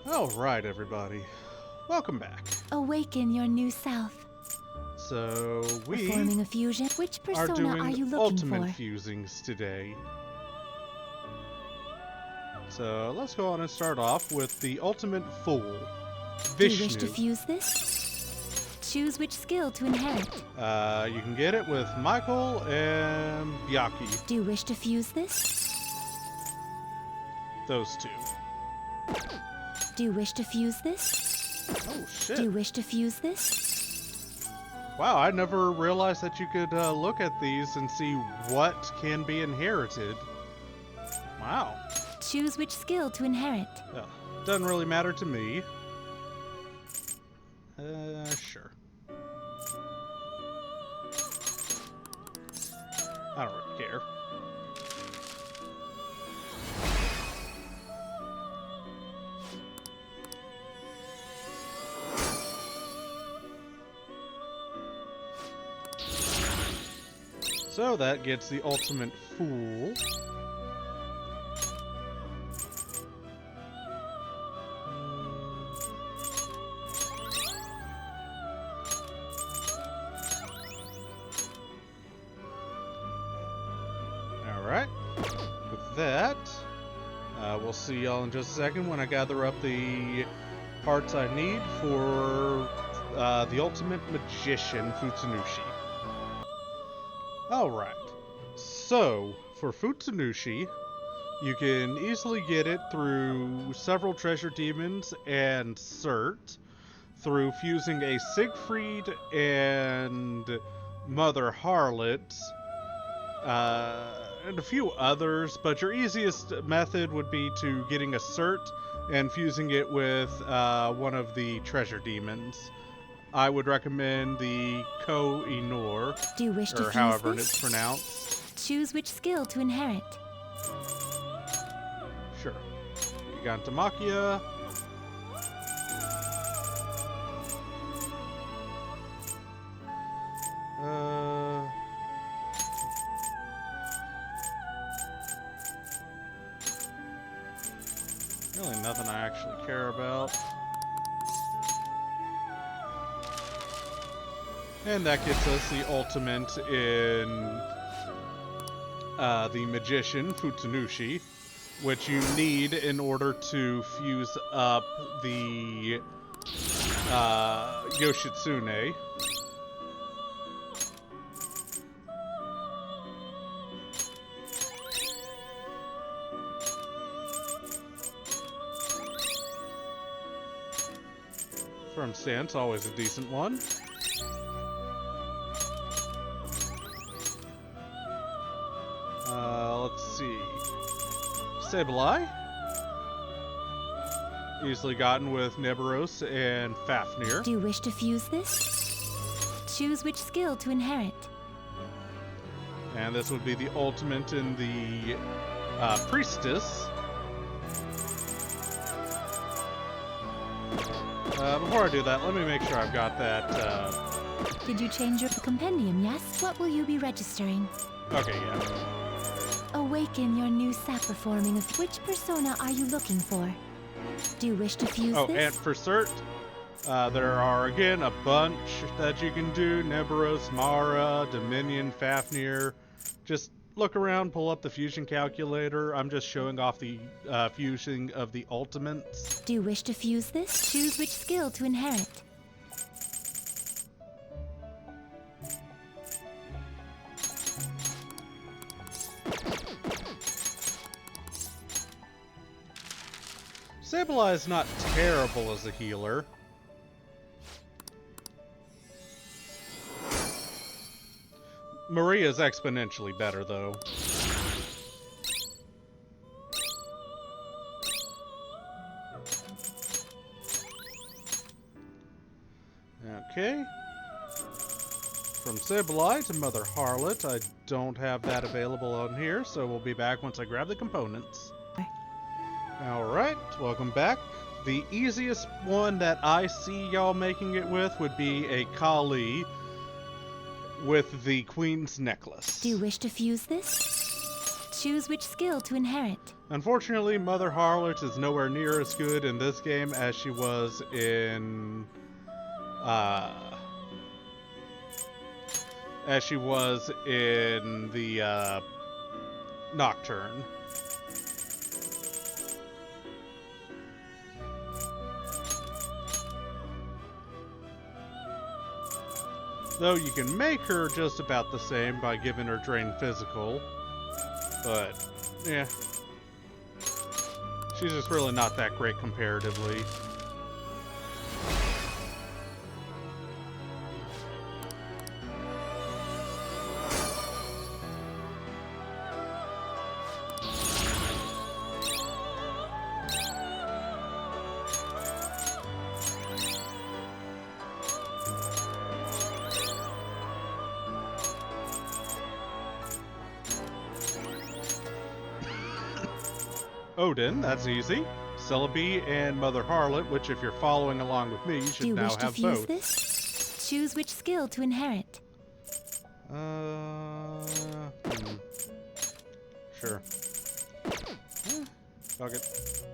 Alright, everybody. Welcome back. Awaken your new self. So, we Performing a fusion. Which are persona are you doing looking ultimate for? fusings today. So, let's go on and start off with the ultimate fool, Do Vishnu. you wish to fuse this? Choose which skill to inherit. You can get it with Michael and Byaki. Do you wish to fuse this? Those two. Do you wish to fuse this? Oh, shit. Do you wish to fuse this? Wow, I never realized that you could look at these and see what can be inherited. Wow. Choose which skill to inherit. Doesn't really matter to me. Sure. I don't really care. So that gets the ultimate fool. Alright. With that, we'll see y'all in just a second when I gather up the parts I need for the ultimate magician, Futsunushi. Alright, so for Futsunushi, you can easily get it through several treasure demons and Cert, through fusing a Siegfried and Mother Harlot, and a few others, but your easiest method would be to getting a Cert and fusing it with one of the treasure demons. I would recommend the Ko-Inor, Do you wish to or fuse however this? it's pronounced. Choose which skill to inherit. Sure. Gigantamakia. Really nothing I actually care about. And that gets us the ultimate in the magician, Futsunushi, which you need in order to fuse up the Yoshitsune. Firm stance, always a decent one. Let's see. Sableye. Easily gotten with Neberos and Fafnir. Do you wish to fuse this? Choose which skill to inherit. And this would be the ultimate in the Priestess. Before I do that, let me make sure I've got that. Did you change your compendium, yes? What will you be registering? Okay, yeah. Awaken your new self. Performing a which persona are you looking for? Do you wish to fuse Oh, this? and for cert, there are again a bunch that you can do. Neberos, Mara, Dominion, Fafnir. Just look around, pull up the fusion calculator. I'm just showing off the fusing of the ultimates. Do you wish to fuse this? Choose which skill to inherit. Sableye is not terrible as a healer. Maria's exponentially better, though. Okay. From Sableye to Mother Harlot, I don't have that available on here, so we'll be back once I grab the components. Alright, welcome back. The easiest one that I see y'all making it with would be a Kali with the Queen's Necklace. Do you wish to fuse this? Choose which skill to inherit. Unfortunately, Mother Harlot is nowhere near as good in this game as she was in the Nocturne. Though you can make her just about the same by giving her Drain Physical. But, yeah. She's just really not that great comparatively. Odin, that's easy. Celebi and Mother Harlot, which if you're following along with me, you should now have both. This? Choose which skill to inherit. Sure. Fuck it.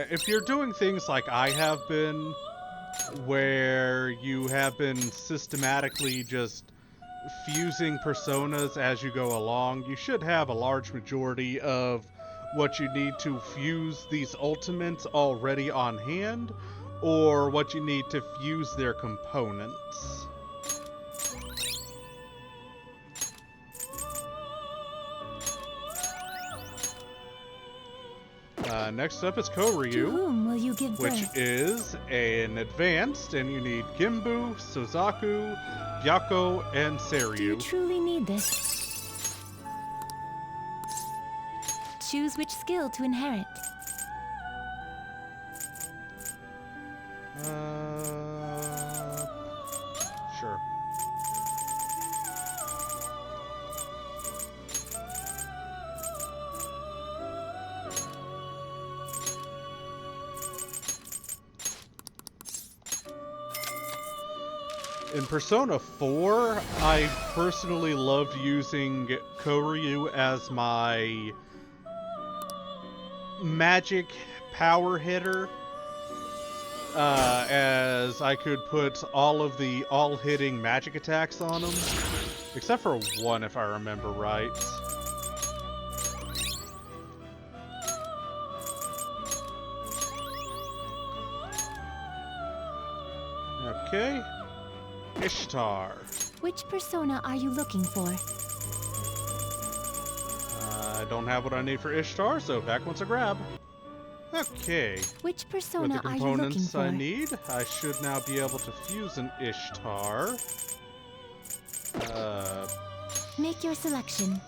If you're doing things like I have been, where you have been systematically just fusing personas as you go along, you should have a large majority of what you need to fuse these ultimates already on hand, or what you need to fuse their components. Next up is Koryu, To whom will you give which birth? is an advanced, and you need Gimbu, Suzaku, Byako, and Do you Seiryu. truly need this? Choose which skill to inherit. Sure. In Persona 4, I personally loved using Koryu as my magic power hitter, as I could put all of the all-hitting magic attacks on him, except for one if I remember right. Okay. Ishtar. Which persona are you looking for? I don't have what I need for Ishtar, so back once a grab. Okay. Which With persona the are you looking components for? I need, I should now be able to fuse an Ishtar. Make your selection.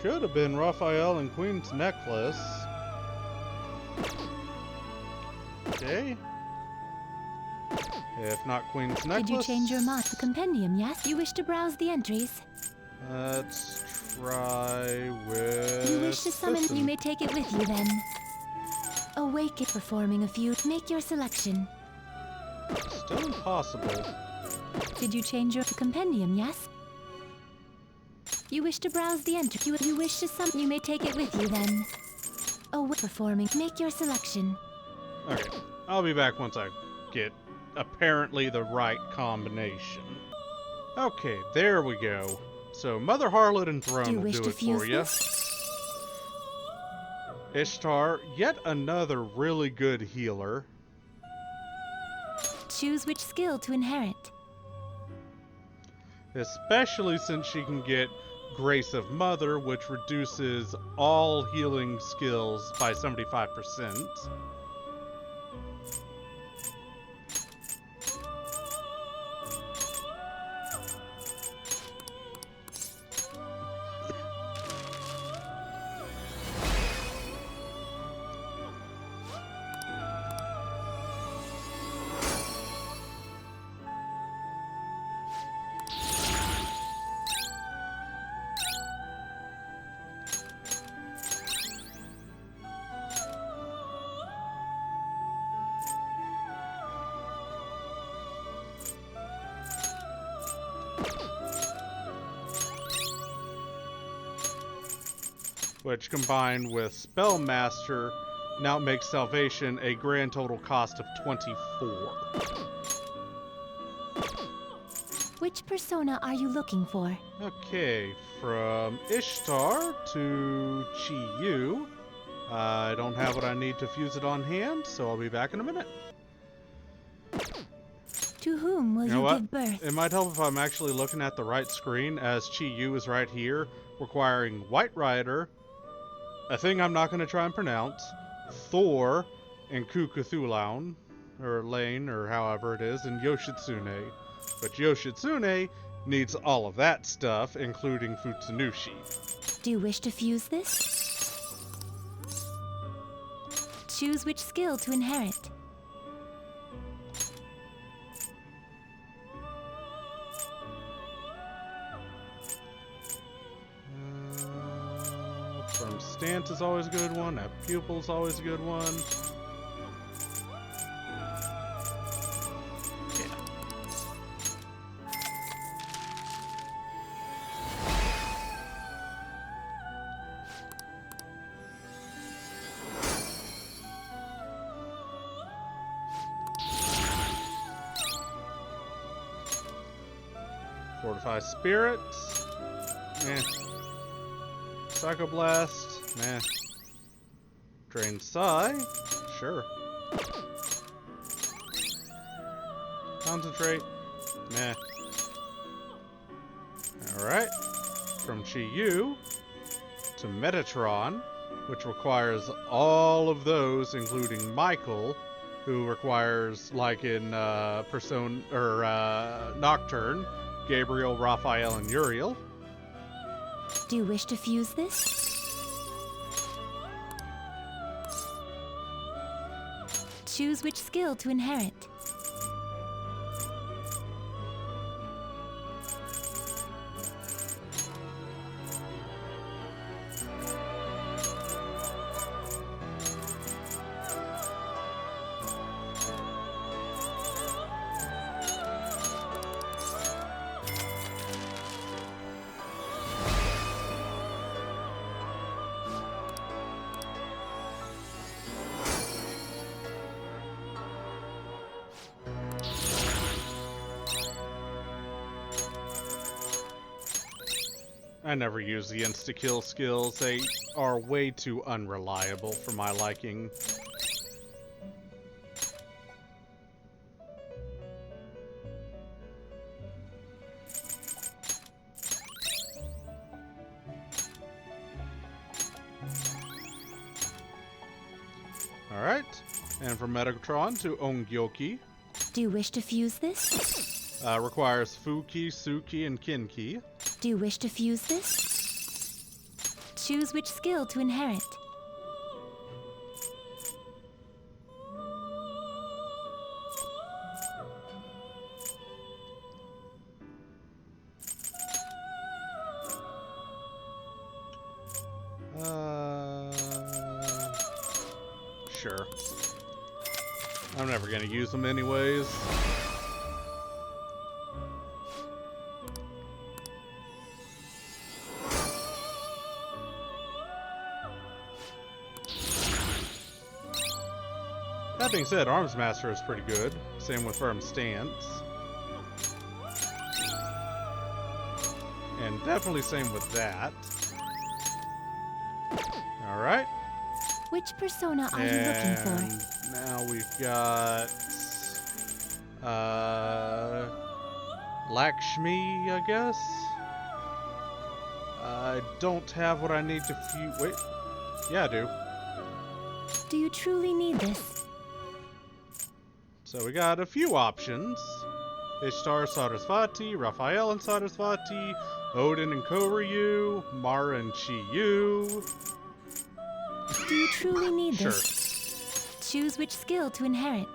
Should have been Raphael and Queen's Necklace. Okay. If not Queen's Necklace... Did you change your mind? The compendium, yes? You wish to browse the entries? Let's try with... You wish to summon this it, you one. may take it with you then. Awaken, performing a few. Make your selection. Still impossible. Did you change your compendium, yes? You wish to browse the entry. You wish to summon, you may take it with you then. Performing. Make your selection. Okay, I'll be back once I get apparently the right combination. Okay, there we go. So Mother Harlot and Do Throne you will wish do to it for fuse you. this? Ishtar, yet another really good healer. Choose which skill to inherit. Especially since she can get Grace of Mother, which reduces all healing skills by 75%. which combined with Spellmaster now makes Salvation a grand total cost of 24. Which persona are you looking for? Okay, from Ishtar to Chi-Yu. I don't have what I need to fuse it on hand, so I'll be back in a minute. To whom will You know you what? give birth? It might help if I'm actually looking at the right screen, as Chi-Yu is right here, requiring White Rider, a thing I'm not going to try and pronounce, Thor, and Kukuthulaun, or Lane, or however it is, and Yoshitsune. But Yoshitsune needs all of that stuff, including Futsunushi. Do you wish to fuse this? Choose which skill to inherit. From Stance is always a good one. That Pupil's always a good one. Yeah. Fortify Spirits. Eh. Psychoblast. Meh. Drain Psi. Sure. Concentrate. Meh. Alright. From Chi-Yu to Metatron, which requires all of those, including Michael, who requires, like in Nocturne, Gabriel, Raphael, and Uriel. Do you wish to fuse this? Choose which skill to inherit. I never use the insta-kill skills. They are way too unreliable for my liking. Alright, and from Metatron to Ongyoki. Do you wish to fuse this? Requires Fuki, Suki, and Kinki. Do you wish to fuse this? Choose which skill to inherit. Sure. I'm never gonna use them anyways. That being said, Arms Master is pretty good. Same with Firm Stance. And definitely same with that. Alright. Which persona are you looking for? Now we've got Lakshmi, I guess. I don't have what I need to wait. Yeah, I do. Do you truly need this? So we got a few options. Ishtar, Sarasvati, Raphael and Sarasvati, Odin and Koryu, Mara and Chi-Yu. Do you truly need Sure. this? Choose which skill to inherit.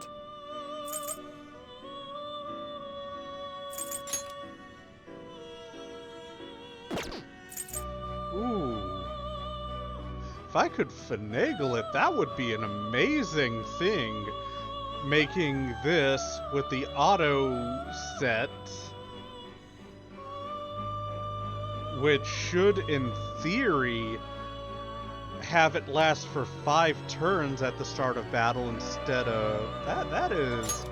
Ooh. If I could finagle it, that would be an amazing thing. Making this with the auto set, which should, in theory, have it last for 5 turns at the start of battle instead of that. That is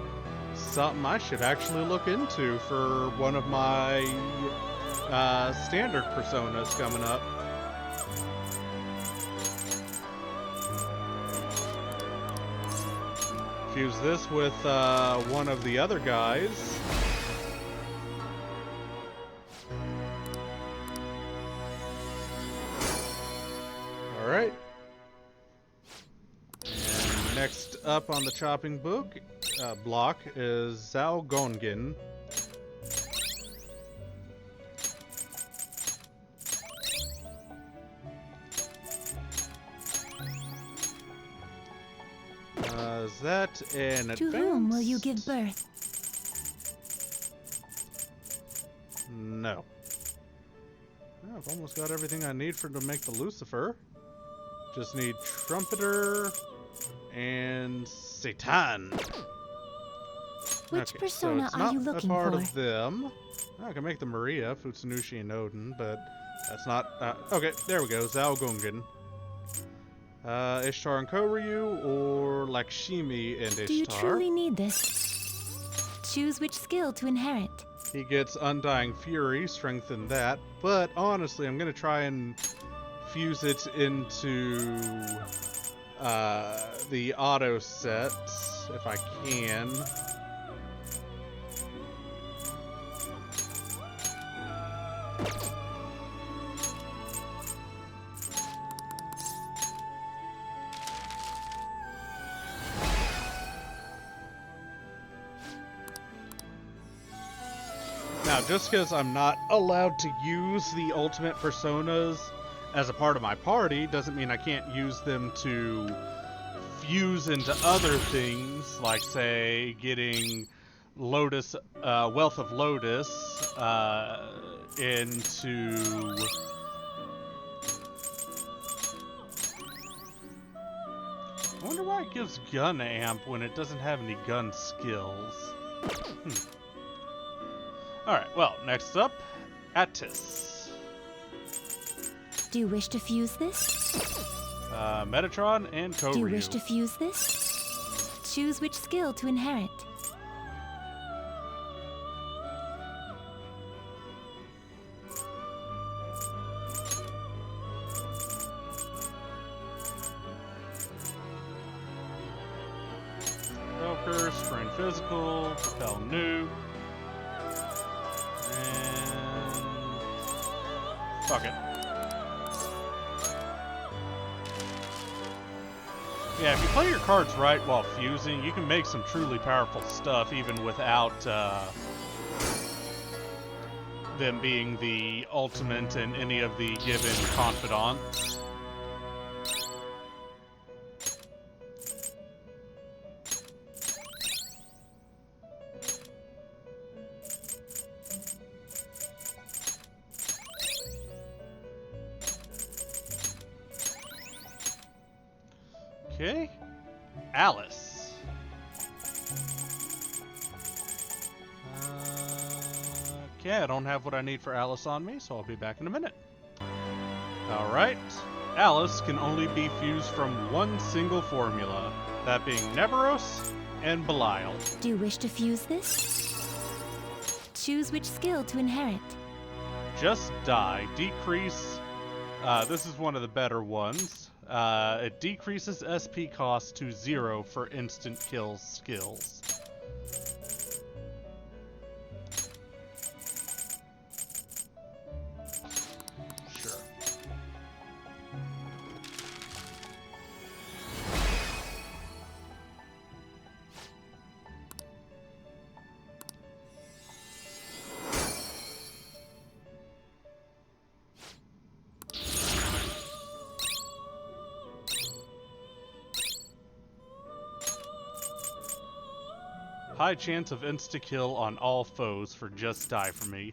something I should actually look into for one of my standard personas coming up. Fuse this with one of the other guys. Alright. And next up on the chopping block is Zhao Gongen. Is that an advance? To whom will you give birth? No. I've almost got everything I need to make the Lucifer. Just need Trumpeter and Satan. Which Okay, persona so are you it's looking not a part for? of them. I can make the Maria, Futsunushi, and Odin, but that's not... okay, there we go. Zhao Gongen. Ishtar and Koryu, or Lakshmi and Ishtar. Do you truly need this? Choose which skill to inherit. He gets Undying Fury, strengthen that, but honestly, I'm going to try and fuse it into the auto set, if I can. Now, just because I'm not allowed to use the ultimate personas as a part of my party doesn't mean I can't use them to fuse into other things, like, say, getting Lotus, Wealth of Lotus into... I wonder why it gives gun amp when it doesn't have any gun skills. Alright, well, next up, Attis. Do you wish to fuse this? Metatron and Koryu. Do you wish to fuse this? Choose which skill to inherit. Joker, Sprain Physical, Propel Nuke. And... fuck it. Yeah, if you play your cards right while fusing, you can make some truly powerful stuff even without them being the ultimate in any of the given confidants. Okay, Alice. Okay, I don't have what I need for Alice on me, so I'll be back in a minute. Alright, Alice can only be fused from one single formula, that being Neveros and Belial. Do you wish to fuse this? Choose which skill to inherit. Just die, decrease, this is one of the better ones. It decreases SP cost to 0 for instant kills skills. Sure. High chance of insta-kill on all foes for just die for me.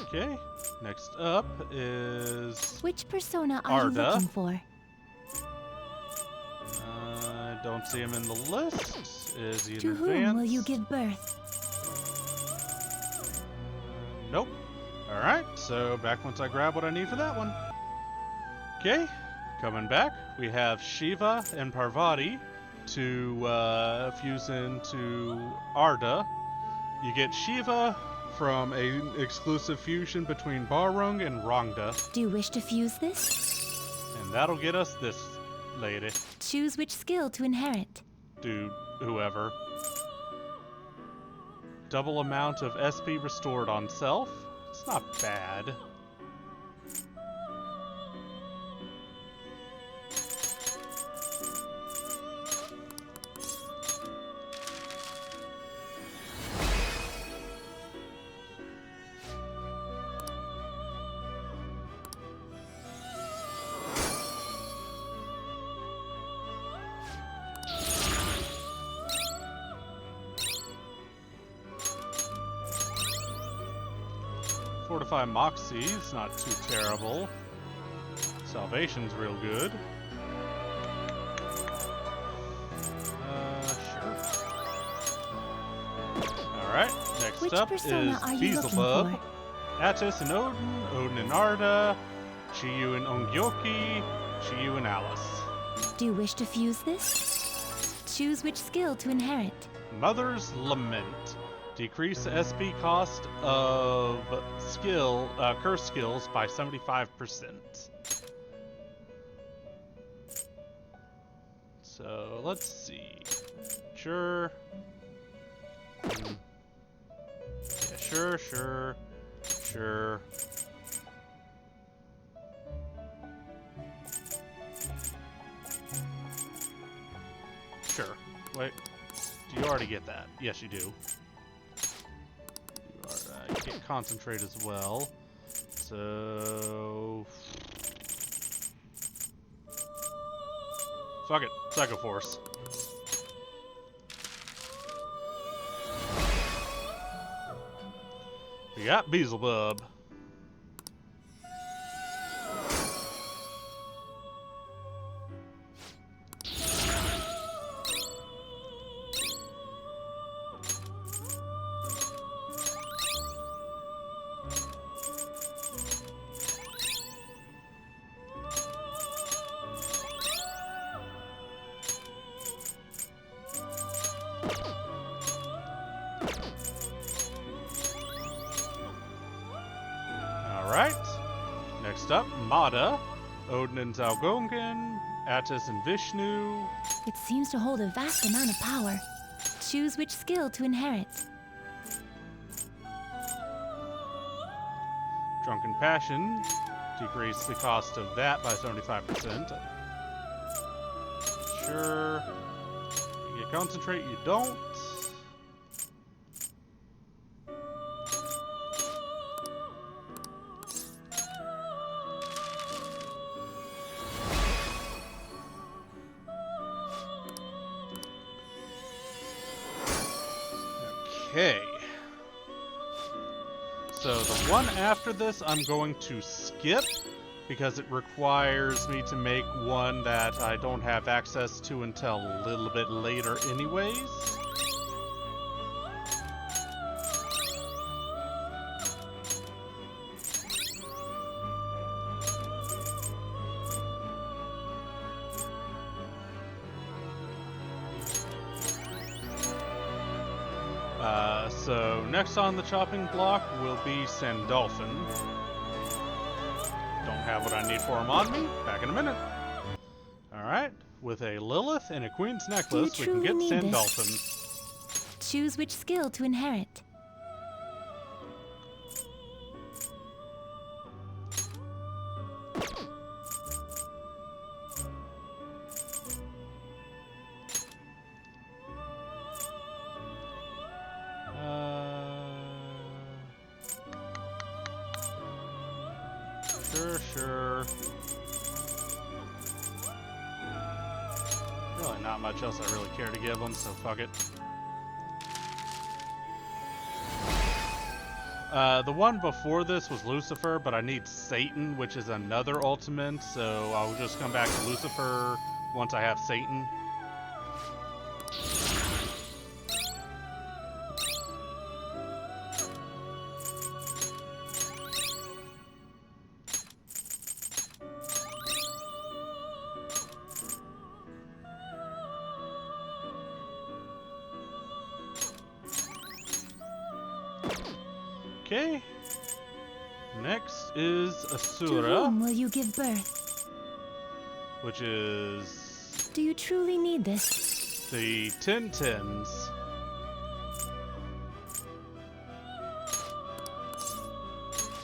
Okay, next up is Which persona are you Arda. looking for? Don't see him in the list. Is he in To advance? whom will you give birth? Nope. Alright, so back once I grab what I need for that one. Okay, coming back, we have Shiva and Parvati to fuse into Arda. You get Shiva from an exclusive fusion between Barung and Rongda, Do you wish to fuse this? and that'll get us this lady. Choose which skill to inherit. Dude, whoever. Double amount of SP restored on self. It's not bad. Fortify Moxie, it's not too terrible. Salvation's real good. Sure. Alright, next Which up persona is are you looking Beelzebub. for? Attis and Odin, Odin and Arda, Chiyu and Ongyoki, Chiyu and Alice. Do you wish to fuse this? Choose which skill to inherit. Mother's Lament. Decrease the SP cost of curse skills by 75%. So let's see. Sure. Yeah, sure. Sure. Wait. Do you already get that? Yes, you do. You get concentrate as well. So fuck it, Psycho Force. We got Beelzebub. Alright. Next up, Mada, Odin and Zalgongan, Attis and Vishnu. It seems to hold a vast amount of power. Choose which skill to inherit. Drunken Passion. Decrease the cost of that by 75%. Sure. You get Concentrate, you don't. Okay. So the one after this I'm going to skip because it requires me to make one that I don't have access to until a little bit later anyways. So next on the chopping block will be Sandolphin. Don't have what I need for him on me. Back in a minute. Alright, with a Lilith and a Queen's Necklace, we can get Sandolphin. Choose which skill to inherit. Sure. Really not much else I really care to give them, so fuck it. The one before this was Lucifer, but I need Satan, which is another ultimate, so I'll just come back to Lucifer once I have Satan. Okay. Next is To Asura, whom will you give birth? which is Do you truly need this? the 1010s.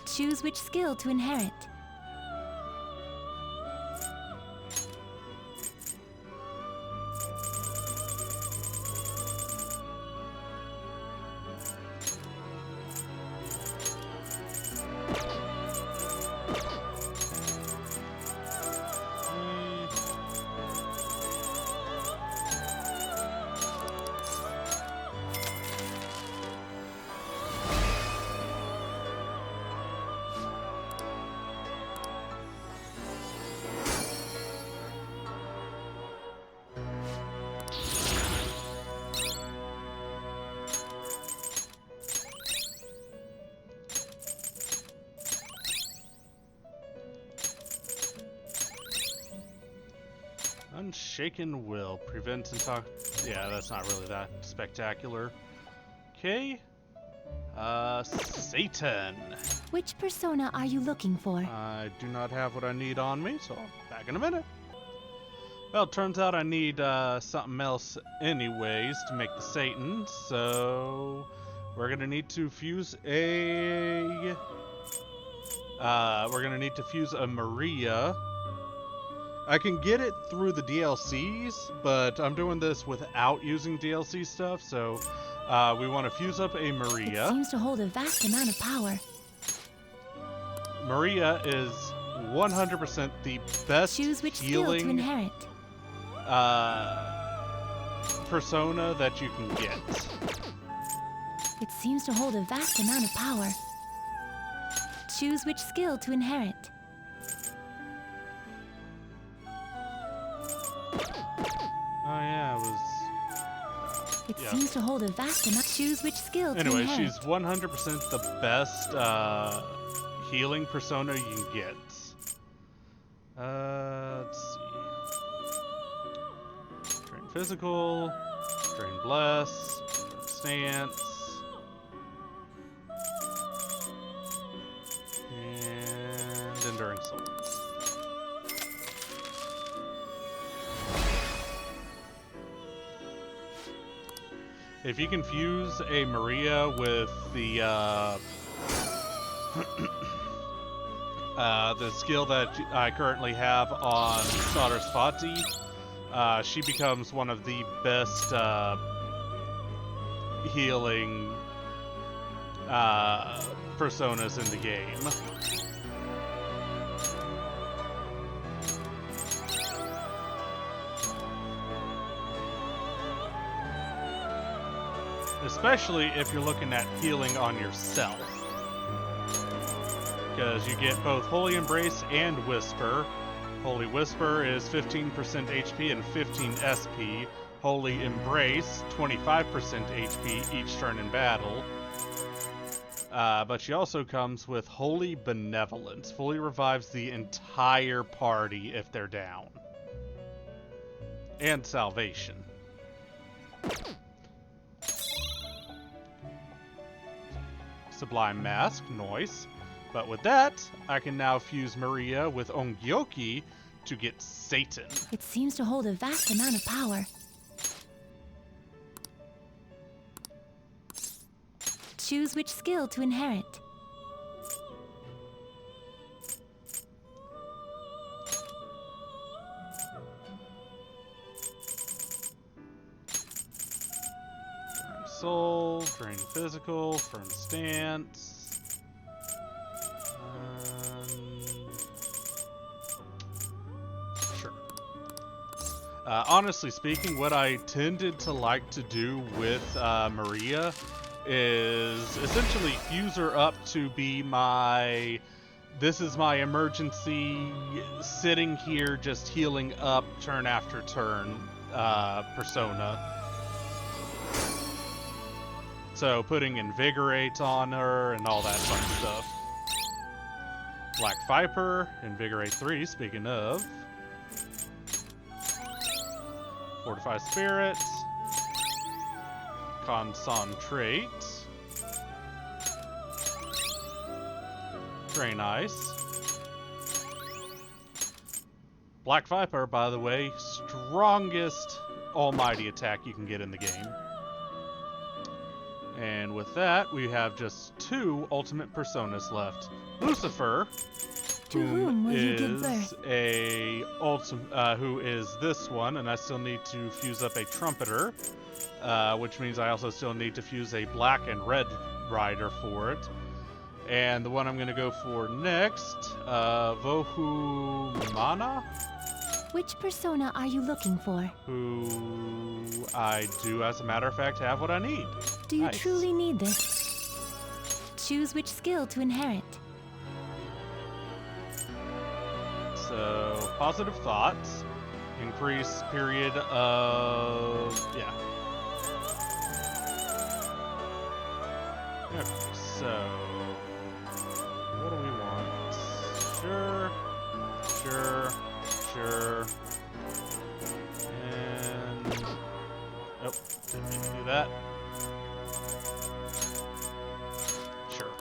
Choose which skill to inherit. Unshaken Will prevents Yeah, that's not really that spectacular. Okay. Satan. Which persona are you looking for? I do not have what I need on me, so I'll back in a minute. Well, turns out I need something else anyways to make the Satan, so we're gonna need to fuse a Maria. I can get it through the DLCs, but I'm doing this without using DLC stuff, so we want to fuse up a Maria. It seems to hold a vast amount of power. Maria is 100% the best Choose which skill to healing inherit. persona that you can get. It seems to hold a vast amount of power. Choose which skill to inherit. Oh yeah, it was... It Yeah. seems to hold a vast amount. Choose which skill to Anyway, inherit. she's 100% the best healing persona you can get. Let's see. Drain Physical, Drain Bless, Stance, and Enduring Soul. If you can fuse a Maria with the the skill that I currently have on Sarasvati, she becomes one of the best healing personas in the game. Especially if you're looking at healing on yourself. Because you get both Holy Embrace and Whisper. Holy Whisper is 15% HP and 15 SP. Holy Embrace, 25% HP each turn in battle. But she also comes with Holy Benevolence. Fully revives the entire party if they're down. And Salvation. Sublime Mask, noise. But with that, I can now fuse Maria with Ongyoki to get Satan. It seems to hold a vast amount of power. Choose which skill to inherit. Soul, Drain Physical, Firm Stance. Sure. Honestly speaking, what I tended to like to do with Maria is essentially fuse her up to be my... This is my emergency, sitting here just healing up turn after turn persona. So putting Invigorate on her and all that fun stuff. Black Viper, Invigorate 3, speaking of. Fortify Spirit. Concentrate. Very nice. Black Viper, by the way, strongest almighty attack you can get in the game. And with that, we have just 2 ultimate personas left. Lucifer, To whom will you give birth? who is this one, and I still need to fuse up a trumpeter, which means I also still need to fuse a black and red rider for it. And the one I'm going to go for next, Vohumana, Which persona are you looking for? who I do, as a matter of fact, have what I need. Do you Nice. truly need this? Choose which skill to inherit. So, positive thoughts, increase period of, yeah. Okay, so, what do we want? Sure, sure, sure, and, oh, didn't mean to do that. Sure.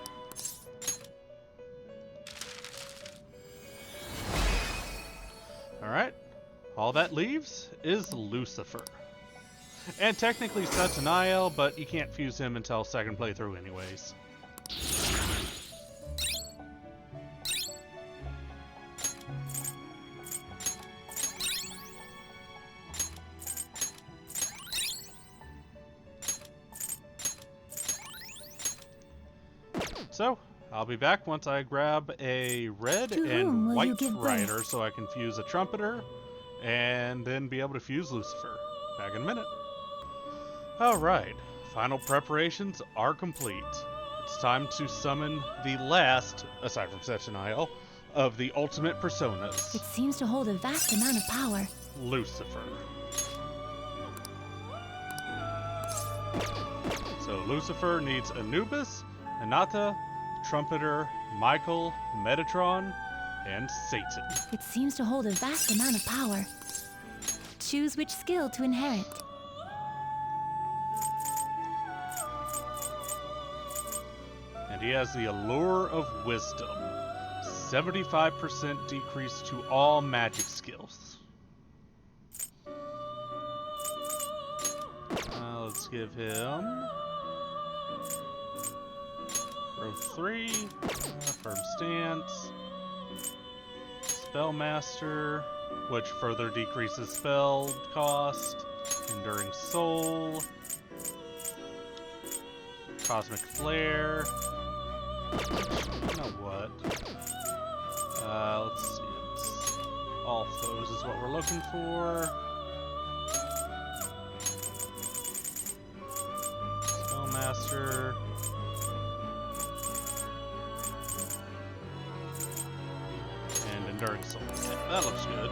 Alright, all that leaves is Lucifer. And technically XenoEvil, but you can't fuse him until second playthrough anyways. So, I'll be back once I grab a red To whom and will you white give birth? rider so I can fuse a trumpeter and then be able to fuse Lucifer. Back in a minute. Alright, final preparations are complete. It's time to summon the last, aside from XenoEvil, of the ultimate personas, It seems to hold a vast amount of power. Lucifer. So Lucifer needs Anubis, Anata, Trumpeter, Michael, Metatron, and Satan. It seems to hold a vast amount of power. Choose which skill to inherit. And he has the Allure of Wisdom. 75% decrease to all magic skills. Let's give him growth 3, firm stance, Spellmaster, which further decreases spell cost, Enduring Soul, Cosmic Flare. You know what? Let's see. It's all foes is what we're looking for. Spellmaster. And Enduring Soul. Yeah, that looks good.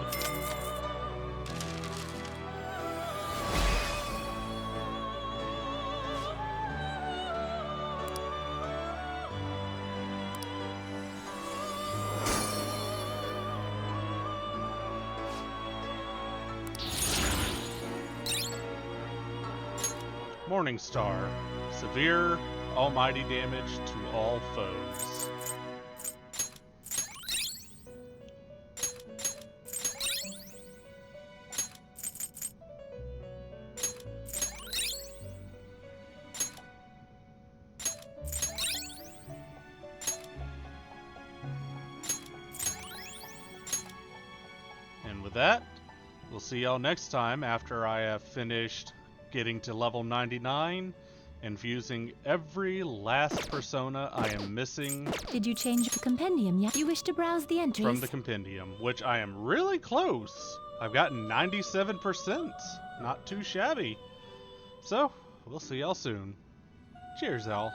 Morningstar. Severe, almighty damage to all foes. And with that, we'll see y'all next time after I have finished getting to level 99 and fusing every last persona I am missing Did you change the compendium yet? You wish to browse the entries? from the compendium, which I am really close. I've gotten 97%. Not too shabby. So, we'll see y'all soon. Cheers, y'all.